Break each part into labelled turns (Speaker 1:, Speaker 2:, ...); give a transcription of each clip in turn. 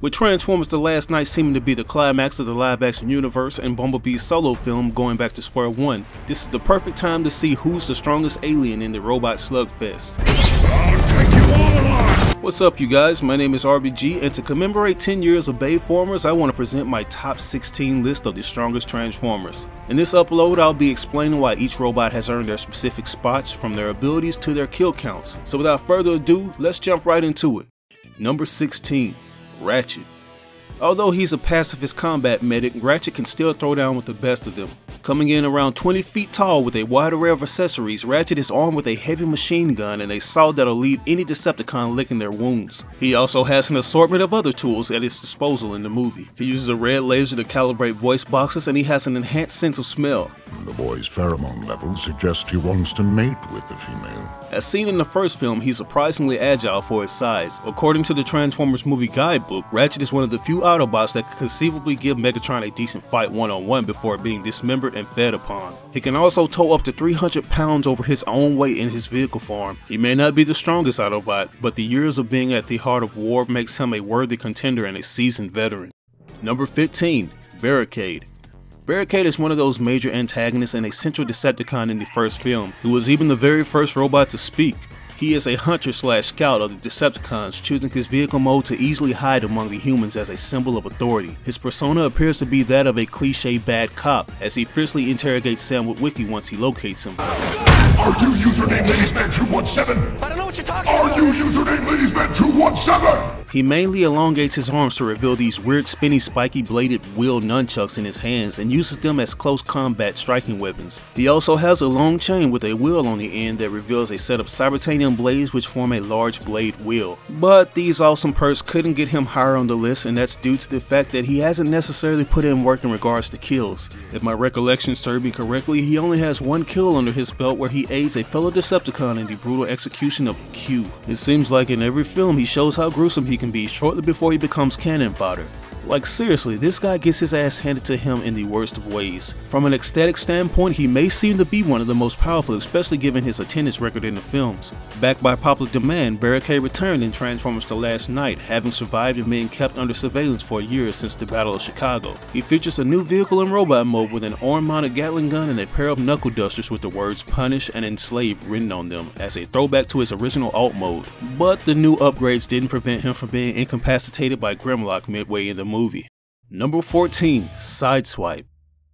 Speaker 1: With Transformers The Last Knight seeming to be the climax of the live-action universe and Bumblebee's solo film going back to square one, this is the perfect time to see who's the strongest alien in the robot slugfest.
Speaker 2: I'll take you all alive!
Speaker 1: What's up you guys, my name is RBG, and to commemorate 10 years of Bayformers, I want to present my top 16 list of the strongest Transformers. In this upload, I'll be explaining why each robot has earned their specific spots, from their abilities to their kill counts. So without further ado, let's jump right into it. Number 16. Ratchet. Although he's a pacifist combat medic, Ratchet can still throw down with the best of them. Coming in around 20 feet tall with a wide array of accessories, Ratchet is armed with a heavy machine gun and a saw that'll leave any Decepticon licking their wounds. He also has an assortment of other tools at his disposal in the movie. He uses a red laser to calibrate voice boxes, and he has an enhanced sense of smell.
Speaker 2: The boy's pheromone levels suggest he wants to mate with the female.
Speaker 1: As seen in the first film, he's surprisingly agile for his size. According to the Transformers movie guidebook, Ratchet is one of the few Autobots that could conceivably give Megatron a decent fight one-on-one before being dismembered and fed upon. He can also tow up to 300 pounds over his own weight in his vehicle form. He may not be the strongest Autobot, but the years of being at the heart of war makes him a worthy contender and a seasoned veteran. Number 15. Barricade. Barricade is one of those major antagonists and a central Decepticon in the first film, who was even the very first robot to speak. He is a hunter/scout of the Decepticons, choosing his vehicle mode to easily hide among the humans as a symbol of authority. His persona appears to be that of a cliché bad cop, as he fiercely interrogates Sam Witwicky once he locates him.
Speaker 2: Are you username ladiesman217?
Speaker 3: I don't know what you're talking about.
Speaker 2: Are you username ladiesman217?
Speaker 1: He mainly elongates his arms to reveal these weird spinny spiky bladed wheel nunchucks in his hands and uses them as close combat striking weapons. He also has a long chain with a wheel on the end that reveals a set of cybertanium blades which form a large blade wheel. But these awesome perks couldn't get him higher on the list, and that's due to the fact that he hasn't necessarily put in work in regards to kills. If my recollection serves me correctly, he only has one kill under his belt where he aids a fellow Decepticon in the brutal execution of Q. It seems like in every film he shows how gruesome he can be shortly before he becomes cannon fodder. Like seriously, this guy gets his ass handed to him in the worst of ways. From an aesthetic standpoint, he may seem to be one of the most powerful, especially given his attendance record in the films. Backed by popular demand, Barricade returned in Transformers The Last Knight, having survived and being kept under surveillance for years since the Battle of Chicago. He features a new vehicle in robot mode with an arm-mounted Gatling gun and a pair of knuckle dusters with the words "Punish" and "Enslave" written on them, as a throwback to his original alt mode. But the new upgrades didn't prevent him from being incapacitated by Grimlock midway in the movie. Number 14. Sideswipe.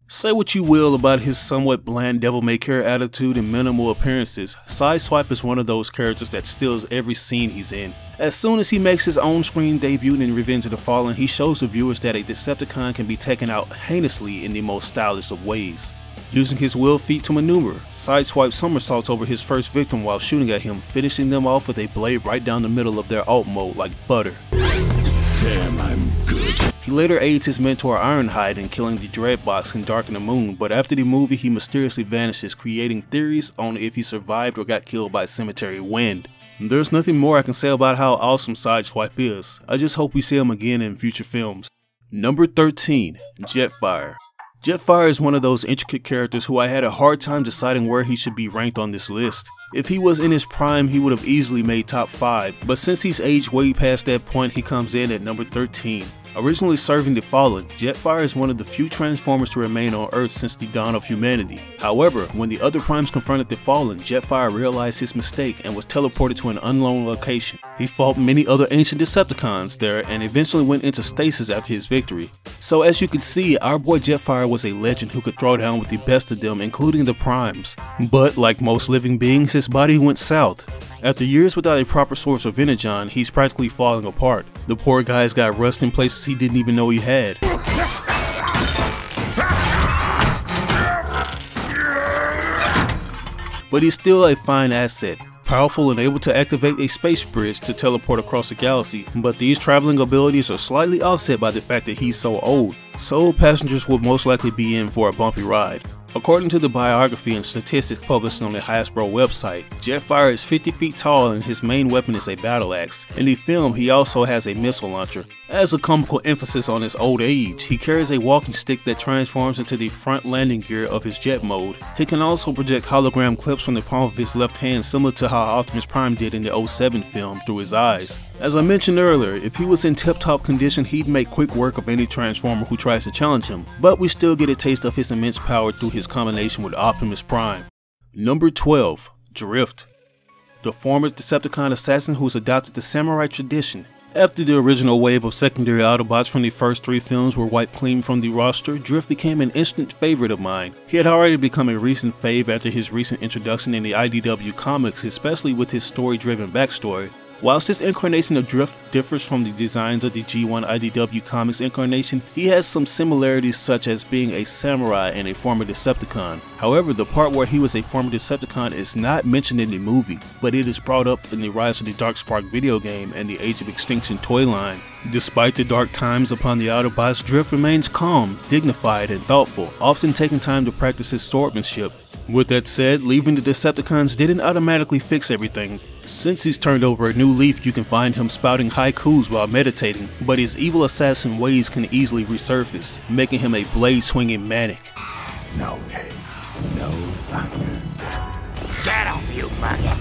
Speaker 1: Say what you will about his somewhat bland devil-may-care attitude and minimal appearances, Sideswipe is one of those characters that steals every scene he's in. As soon as he makes his on-screen debut in Revenge of the Fallen, he shows the viewers that a Decepticon can be taken out heinously in the most stylish of ways. Using his wheel feet to maneuver, Sideswipe somersaults over his first victim while shooting at him, finishing them off with a blade right down the middle of their alt mode like butter.
Speaker 2: Damn, I'm good.
Speaker 1: He later aids his mentor Ironhide in killing the Dreadbox in Dark in the Moon, but after the movie he mysteriously vanishes, creating theories on if he survived or got killed by Cemetery Wind. There's nothing more I can say about how awesome Sideswipe is. I just hope we see him again in future films. Number 13. Jetfire. Jetfire is one of those intricate characters who I had a hard time deciding where he should be ranked on this list. If he was in his prime, he would have easily made top 5, but since he's aged way past that point, he comes in at number 13. Originally serving the Fallen, Jetfire is one of the few Transformers to remain on Earth since the dawn of humanity. However, when the other primes confronted the Fallen, Jetfire realized his mistake and was teleported to an unknown location. He fought many other ancient Decepticons there and eventually went into stasis after his victory. So as you can see, our boy Jetfire was a legend who could throw down with the best of them, including the primes. But like most living beings, his body went south. After years without a proper source of energon, he's practically falling apart. The poor guy's got rust in places he didn't even know he had. But he's still a fine asset. Powerful and able to activate a space bridge to teleport across the galaxy, but these traveling abilities are slightly offset by the fact that he's so old, so passengers will most likely be in for a bumpy ride. According to the biography and statistics published on the Hasbro website, Jetfire is 50 feet tall and his main weapon is a battle axe. In the film, he also has a missile launcher. As a comical emphasis on his old age, he carries a walking stick that transforms into the front landing gear of his jet mode. He can also project hologram clips from the palm of his left hand, similar to how Optimus Prime did in the '07 film through his eyes. As I mentioned earlier, if he was in tip-top condition, he'd make quick work of any Transformer who tries to challenge him, but we still get a taste of his immense power through his combination with Optimus Prime. Number 12. Drift. The former Decepticon assassin who's adopted the samurai tradition. After the original wave of secondary Autobots from the first 3 films were wiped clean from the roster, Drift became an instant favorite of mine. He had already become a recent fave after his recent introduction in the IDW comics, especially with his story-driven backstory. Whilst this incarnation of Drift differs from the designs of the G1 IDW Comics incarnation, he has some similarities such as being a samurai and a former Decepticon. However, the part where he was a former Decepticon is not mentioned in the movie, but it is brought up in the Rise of the Darkspark video game and the Age of Extinction toy line. Despite the dark times upon the Autobots, Drift remains calm, dignified, and thoughtful, often taking time to practice his swordsmanship. With that said, leaving the Decepticons didn't automatically fix everything. Since he's turned over a new leaf, you can find him spouting haikus while meditating, but his evil assassin ways can easily resurface, making him a blade-swinging manic.
Speaker 3: No pain, no thunder. Get off, you maggot!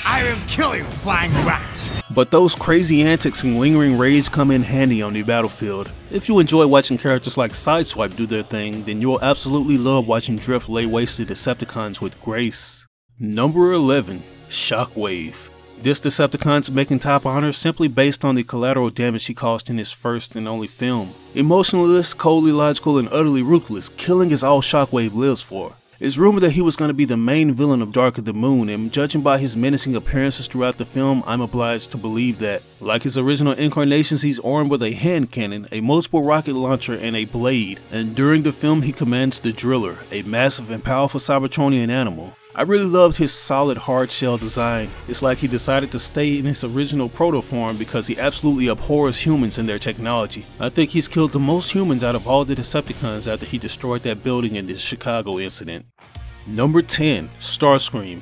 Speaker 3: I will kill you, flying rat!
Speaker 1: But those crazy antics and lingering rage come in handy on the battlefield. If you enjoy watching characters like Sideswipe do their thing, then you'll absolutely love watching Drift lay waste to Decepticons with grace. Number 11. Shockwave. This Decepticon's making top honor simply based on the collateral damage he caused in his first and only film. Emotionless, coldly logical, and utterly ruthless, killing is all Shockwave lives for. It's rumored that he was going to be the main villain of Dark of the Moon, and judging by his menacing appearances throughout the film, I'm obliged to believe that. Like his original incarnations, he's armed with a hand cannon, a multiple rocket launcher, and a blade, and during the film he commands the Driller, a massive and powerful Cybertronian animal. I really loved his solid hard shell design. It's like he decided to stay in his original protoform because he absolutely abhors humans and their technology. I think he's killed the most humans out of all the Decepticons after he destroyed that building in this Chicago incident. Number 10. Starscream.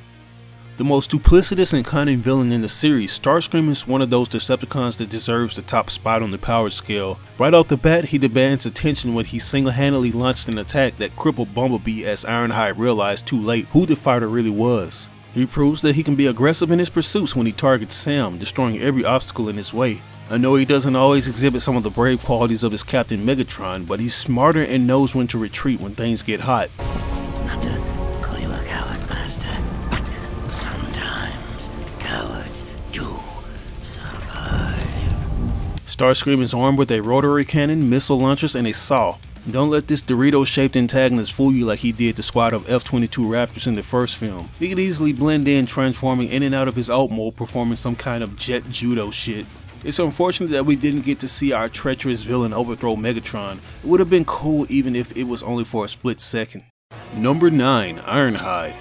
Speaker 1: The most duplicitous and cunning villain in the series, Starscream is one of those Decepticons that deserves the top spot on the power scale. Right off the bat, he demands attention when he single-handedly launched an attack that crippled Bumblebee as Ironhide realized too late who the fighter really was. He proves that he can be aggressive in his pursuits when he targets Sam, destroying every obstacle in his way. I know he doesn't always exhibit some of the brave qualities of his Captain Megatron, but he's smarter and knows when to retreat when things get hot.
Speaker 4: Not to call you a coward, Master, but sometimes cowards do survive.
Speaker 1: Starscream is armed with a rotary cannon, missile launchers, and a saw. Don't let this Dorito-shaped antagonist fool you like he did the squad of F-22 Raptors in the first film. He could easily blend in, transforming in and out of his alt mold, performing some kind of jet judo shit. It's unfortunate that we didn't get to see our treacherous villain overthrow Megatron. It would have been cool even if it was only for a split second. Number 9. Ironhide.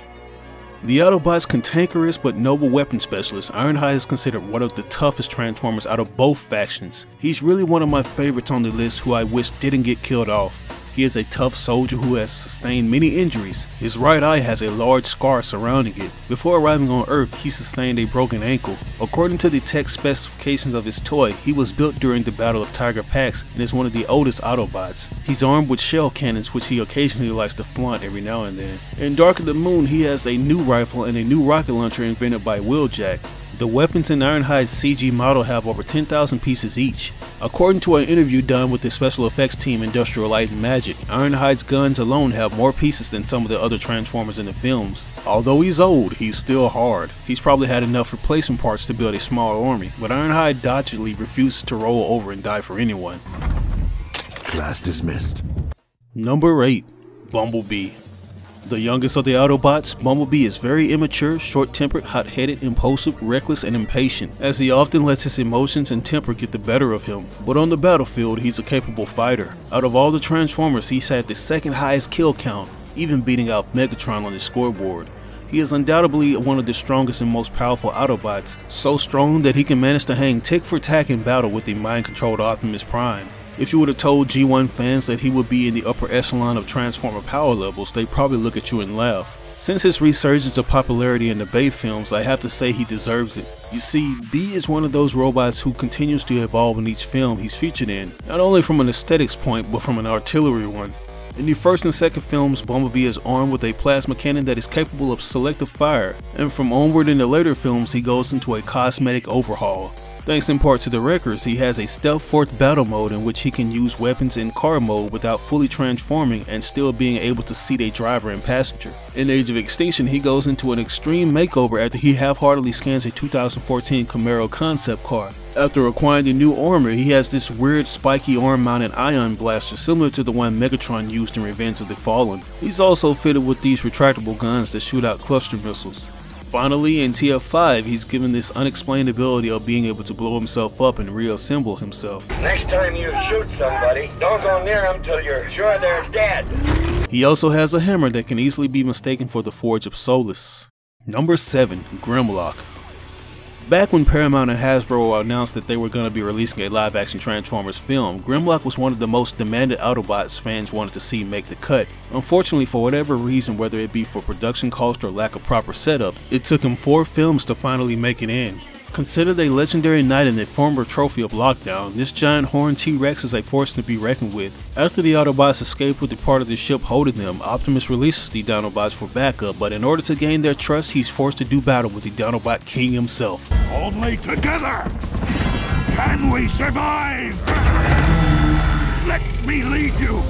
Speaker 1: The Autobots' cantankerous but noble weapon specialist, Ironhide is considered one of the toughest Transformers out of both factions. He's really one of my favorites on the list who I wish didn't get killed off. He is a tough soldier who has sustained many injuries. His right eye has a large scar surrounding it. Before arriving on Earth, he sustained a broken ankle. According to the tech specifications of his toy, he was built during the Battle of Tiger Pax and is one of the oldest Autobots. He's armed with shell cannons, which he occasionally likes to flaunt every now and then. In Dark of the Moon, he has a new rifle and a new rocket launcher invented by Wheeljack. The weapons in Ironhide's CG model have over 10,000 pieces each. According to an interview done with the special effects team Industrial Light and Magic, Ironhide's guns alone have more pieces than some of the other Transformers in the films. Although he's old, he's still hard. He's probably had enough replacement parts to build a small army, but Ironhide dodgily refuses to roll over and die for anyone.
Speaker 3: Class dismissed.
Speaker 1: Number 8. Bumblebee. The youngest of the Autobots, Bumblebee is very immature, short-tempered, hot-headed, impulsive, reckless, and impatient, as he often lets his emotions and temper get the better of him. But on the battlefield, he's a capable fighter. Out of all the Transformers, he's had the second highest kill count, even beating out Megatron on his scoreboard. He is undoubtedly one of the strongest and most powerful Autobots, so strong that he can manage to hang tick for tack in battle with the mind-controlled Optimus Prime. If you would have told G1 fans that he would be in the upper echelon of Transformer power levels, they'd probably look at you and laugh. Since his resurgence of popularity in the Bay films, I have to say he deserves it. You see, B is one of those robots who continues to evolve in each film he's featured in, not only from an aesthetics point, but from an artillery one. In the first and second films, Bumblebee is armed with a plasma cannon that is capable of selective fire, and from onward in the later films he goes into a cosmetic overhaul. Thanks in part to the records, he has a stealth fourth battle mode in which he can use weapons in car mode without fully transforming and still being able to seat a driver and passenger. In Age of Extinction, he goes into an extreme makeover after he half-heartedly scans a 2014 Camaro concept car. After acquiring the new armor, he has this weird spiky arm-mounted ion blaster similar to the one Megatron used in Revenge of the Fallen. He's also fitted with these retractable guns that shoot out cluster missiles. Finally, in TF5, he's given this unexplained ability of being able to blow himself up and reassemble himself.
Speaker 3: Next time you shoot somebody, don't go near them till you're sure they're dead.
Speaker 1: He also has a hammer that can easily be mistaken for the Forge of Solus. Number 7. Grimlock. Back when Paramount and Hasbro announced that they were going to be releasing a live-action Transformers film, Grimlock was one of the most demanded Autobots fans wanted to see make the cut. Unfortunately, for whatever reason, whether it be for production cost or lack of proper setup, it took him 4 films to finally make it in. Considered a legendary knight and a former trophy of Lockdown, this giant horned T-Rex is a force to be reckoned with. After the Autobots escape with the part of the ship holding them, Optimus releases the Dinobots for backup, but in order to gain their trust, he's forced to do battle with the Dinobot King himself.
Speaker 5: Only together can we survive! Let me lead you!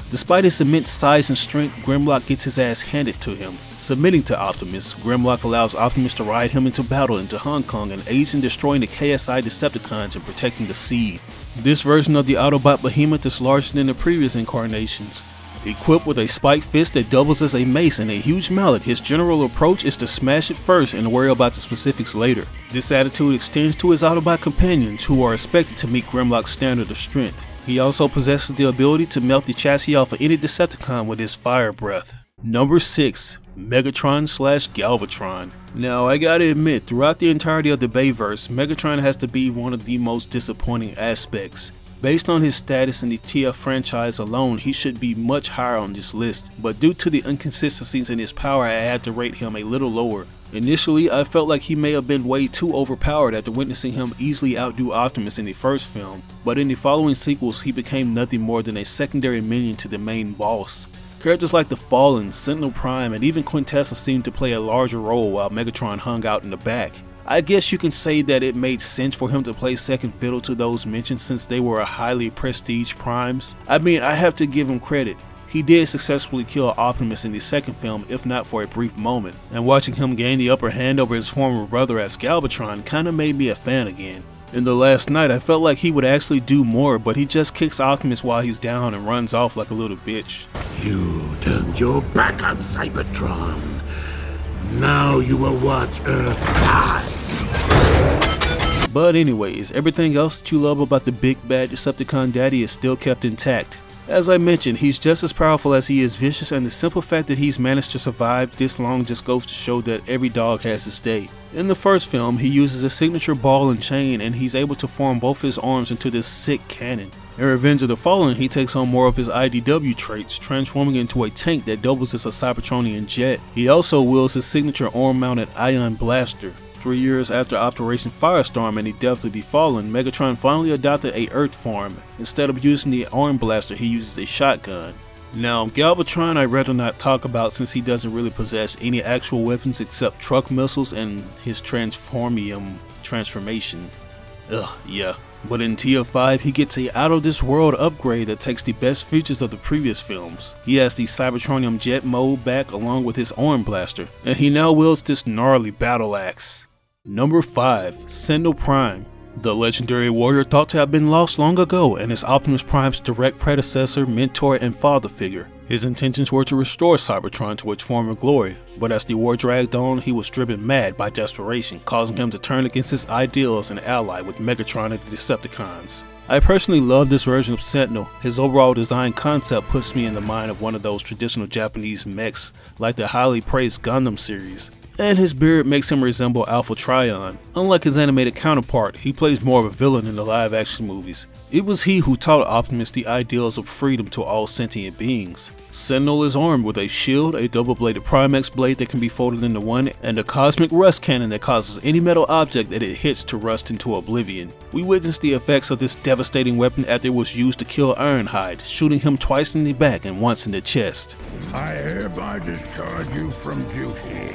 Speaker 1: Despite his immense size and strength, Grimlock gets his ass handed to him. Submitting to Optimus, Grimlock allows Optimus to ride him into battle into Hong Kong and aids in destroying the KSI Decepticons and protecting the Seed. This version of the Autobot behemoth is larger than the previous incarnations. Equipped with a spiked fist that doubles as a mace and a huge mallet, his general approach is to smash it first and worry about the specifics later. This attitude extends to his Autobot companions, who are expected to meet Grimlock's standard of strength. He also possesses the ability to melt the chassis off of any Decepticon with his fire breath. Number 6. Megatron/Galvatron. Now, I gotta admit, throughout the entirety of the Bayverse, Megatron has to be one of the most disappointing aspects. Based on his status in the TF franchise alone, he should be much higher on this list, but due to the inconsistencies in his power, I had to rate him a little lower. Initially, I felt like he may have been way too overpowered after witnessing him easily outdo Optimus in the first film, but in the following sequels he became nothing more than a secondary minion to the main boss. Characters like the Fallen, Sentinel Prime, and even Quintessa seemed to play a larger role while Megatron hung out in the back. I guess you can say that it made sense for him to play second fiddle to those mentioned since they were highly prestige primes. I mean, I have to give him credit. He did successfully kill Optimus in the second film, if not for a brief moment, and watching him gain the upper hand over his former brother as Galvatron kinda made me a fan again. In The Last Night, I felt like he would actually do more, but he just kicks Optimus while he's down and runs off like a little bitch.
Speaker 5: You turned your back on Cybertron. Now you will watch Earth die.
Speaker 1: But anyways, everything else that you love about the big bad Decepticon daddy is still kept intact. As I mentioned, he's just as powerful as he is vicious, and the simple fact that he's managed to survive this long just goes to show that every dog has his day. In the first film, he uses a signature ball and chain, and he's able to form both his arms into this sick cannon. In Revenge of the Fallen, he takes on more of his IDW traits, transforming into a tank that doubles as a Cybertronian jet. He also wields his signature arm-mounted ion blaster. 3 years after Operation Firestorm and the death of the Fallen, Megatron finally adopted a Earth form. Instead of using the arm blaster, he uses a shotgun. Now, Galvatron I'd rather not talk about since he doesn't really possess any actual weapons except truck missiles and his transformation. Yeah. But in TF5, he gets a out-of-this-world upgrade that takes the best features of the previous films. He has the Cybertronium jet mode back along with his arm blaster, and he now wields this gnarly battle axe. Number 5. Sentinel Prime. The legendary warrior thought to have been lost long ago and is Optimus Prime's direct predecessor, mentor, and father figure. His intentions were to restore Cybertron to its former glory, but as the war dragged on, he was driven mad by desperation, causing him to turn against his ideals and ally with Megatron and the Decepticons. I personally love this version of Sentinel. His overall design concept puts me in the mind of one of those traditional Japanese mechs, like the highly praised Gundam series. and his beard makes him resemble Alpha Trion. Unlike his animated counterpart, he plays more of a villain in the live action movies. It was he who taught Optimus the ideals of freedom to all sentient beings. Sentinel is armed with a shield, a double-bladed Primax blade that can be folded into one, and a cosmic rust cannon that causes any metal object that it hits to rust into oblivion. We witnessed the effects of this devastating weapon after it was used to kill Ironhide, shooting him twice in the back and once in the chest.
Speaker 5: I hereby discharge you from duty.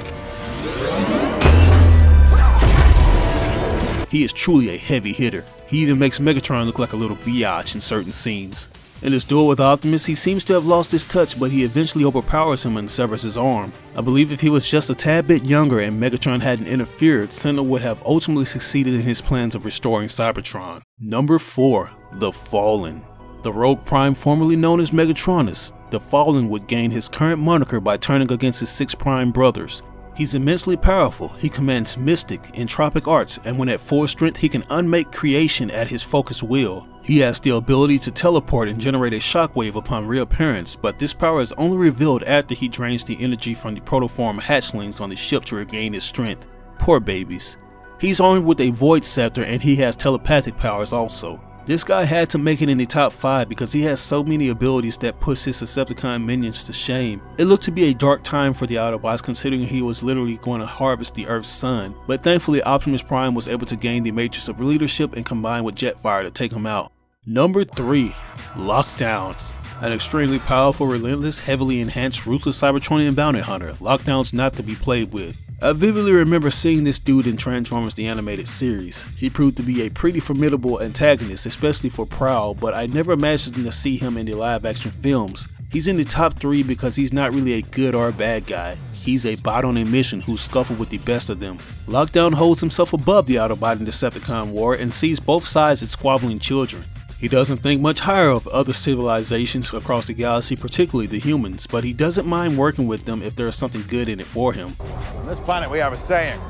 Speaker 1: He is truly a heavy hitter. He even makes Megatron look like a little biatch in certain scenes. In his duel with Optimus, he seems to have lost his touch, but he eventually overpowers him and severs his arm. I believe if he was just a tad bit younger and Megatron hadn't interfered, Sentinel would have ultimately succeeded in his plans of restoring Cybertron. Number 4. The Fallen. The Rogue Prime formerly known as Megatronus, the Fallen would gain his current moniker by turning against his 6 Prime brothers. He's immensely powerful, he commands mystic, entropic arts, and when at full strength he can unmake creation at his focused will. He has the ability to teleport and generate a shockwave upon reappearance, but this power is only revealed after he drains the energy from the protoform hatchlings on the ship to regain his strength. Poor babies. He's armed with a void scepter and he has telepathic powers also. This guy had to make it in the top 5 because he has so many abilities that puts his Decepticon minions to shame. It looked to be a dark time for the Autobots considering he was literally going to harvest the Earth's sun, but thankfully Optimus Prime was able to gain the matrix of leadership and combine with Jetfire to take him out. Number 3. Lockdown. An extremely powerful, relentless, heavily enhanced, ruthless Cybertronian bounty hunter, Lockdown's not to be played with. I vividly remember seeing this dude in Transformers the Animated Series. He proved to be a pretty formidable antagonist, especially for Prowl, but I never imagined to see him in the live action films. He's in the top 3 because he's not really a good or a bad guy. He's a bot on a mission who scuffled with the best of them. Lockdown holds himself above the Autobot and Decepticon war and sees both sides as squabbling children. He doesn't think much higher of other civilizations across the galaxy, particularly the humans, but he doesn't mind working with them if there is something good in it for him.
Speaker 6: On this planet we have a saying.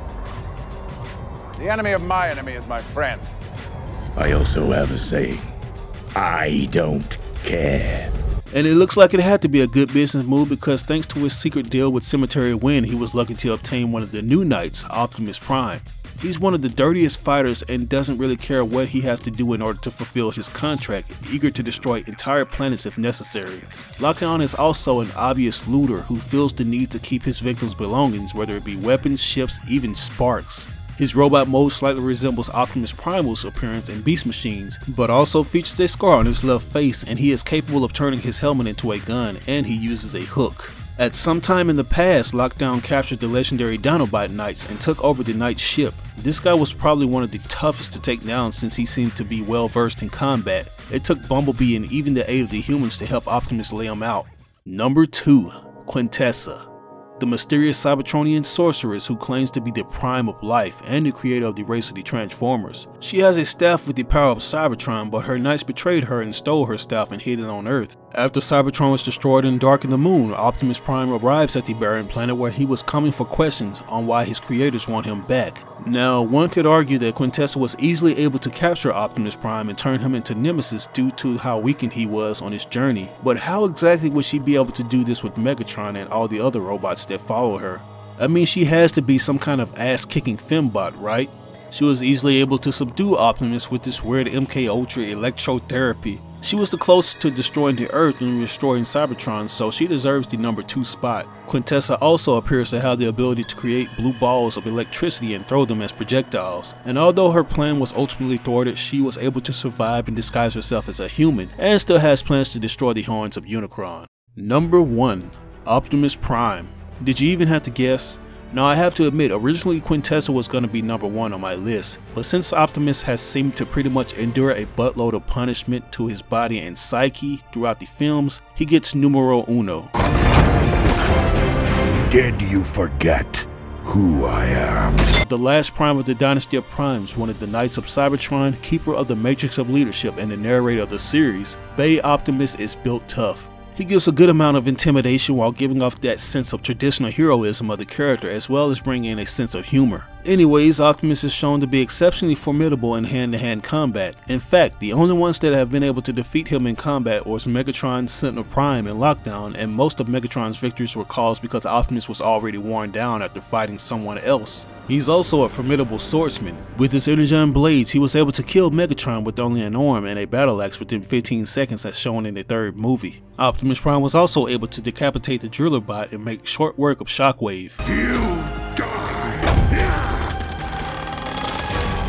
Speaker 6: The enemy of my enemy is my friend.
Speaker 3: I also have a saying. I don't care.
Speaker 1: And it looks like it had to be a good business move because thanks to his secret deal with Cemetery Wind, he was lucky to obtain one of the new knights, Optimus Prime. He's one of the dirtiest fighters and doesn't really care what he has to do in order to fulfill his contract, eager to destroy entire planets if necessary. Lockdown is also an obvious looter who feels the need to keep his victims' belongings, whether it be weapons, ships, even sparks. His robot mode slightly resembles Optimus Primal's appearance in Beast Machines, but also features a scar on his left face, and he is capable of turning his helmet into a gun, and he uses a hook. At some time in the past, Lockdown captured the legendary Dinobot Knights and took over the Knight's ship. This guy was probably one of the toughest to take down since he seemed to be well versed in combat. It took Bumblebee and even the aid of the humans to help Optimus lay him out. Number 2. Quintessa. The mysterious Cybertronian sorceress who claims to be the prime of life and the creator of the race of the Transformers. She has a staff with the power of Cybertron, but her knights betrayed her and stole her staff and hid it on Earth. After Cybertron was destroyed and darkened the moon, Optimus Prime arrives at the barren planet where he was coming for questions on why his creators want him back. Now, one could argue that Quintessa was easily able to capture Optimus Prime and turn him into Nemesis due to how weakened he was on his journey, but how exactly would she be able to do this with Megatron and all the other robots that follow her? I mean, she has to be some kind of ass-kicking fembot, right? She was easily able to subdue Optimus with this weird MK Ultra electrotherapy. She was the closest to destroying the Earth and restoring Cybertron, so she deserves the number 2 spot. Quintessa also appears to have the ability to create blue balls of electricity and throw them as projectiles. And although her plan was ultimately thwarted, she was able to survive and disguise herself as a human, and still has plans to destroy the horns of Unicron. Number 1. Optimus Prime. Did you even have to guess? Now I have to admit, originally Quintessa was going to be number 1 on my list, but since Optimus has seemed to pretty much endure a buttload of punishment to his body and psyche throughout the films, he gets numero uno.
Speaker 5: Did you forget who I am?
Speaker 1: The last prime of the dynasty of primes, one of the Knights of Cybertron, keeper of the matrix of leadership, and the narrator of the series, Bay Optimus is built tough. He gives a good amount of intimidation while giving off that sense of traditional heroism of the character, as well as bringing in a sense of humor. Anyways, Optimus is shown to be exceptionally formidable in hand-to-hand combat. In fact, the only ones that have been able to defeat him in combat was Megatron, Sentinel Prime, and Lockdown, and most of Megatron's victories were caused because Optimus was already worn down after fighting someone else. He's also a formidable swordsman. With his energon blades, he was able to kill Megatron with only an arm and a battle axe within 15 seconds as shown in the third movie. Optimus Prime was also able to decapitate the Driller Bot and make short work of Shockwave.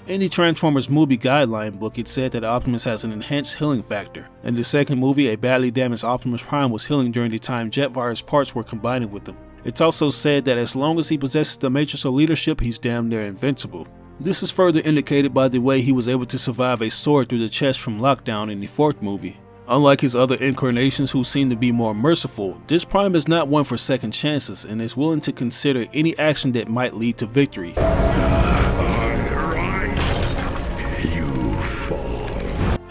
Speaker 1: In the Transformers movie guideline book, it said that Optimus has an enhanced healing factor. In the second movie, a badly damaged Optimus Prime was healing during the time Jetfire's parts were combining with him. It's also said that as long as he possesses the matrix of leadership, he's damn near invincible. This is further indicated by the way he was able to survive a sword through the chest from Lockdown in the fourth movie. Unlike his other incarnations who seem to be more merciful, this Prime is not one for second chances and is willing to consider any action that might lead to victory.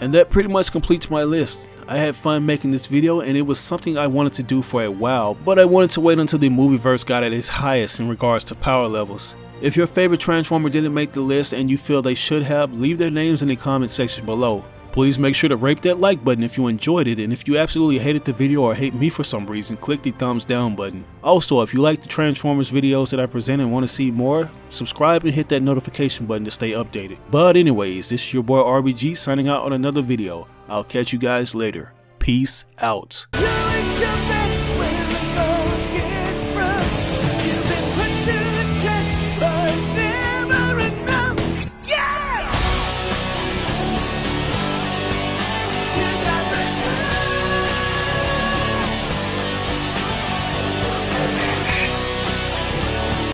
Speaker 1: And that pretty much completes my list. I had fun making this video and it was something I wanted to do for a while, but I wanted to wait until the movieverse got at its highest in regards to power levels. If your favorite Transformer didn't make the list and you feel they should have, leave their names in the comment section below. Please make sure to rape that like button if you enjoyed it, and if you absolutely hated the video or hate me for some reason, click the thumbs down button. Also, if you like the Transformers videos that I present and want to see more, subscribe and hit that notification button to stay updated. But anyways, this is your boy RBG signing out on another video. I'll catch you guys later. Peace out.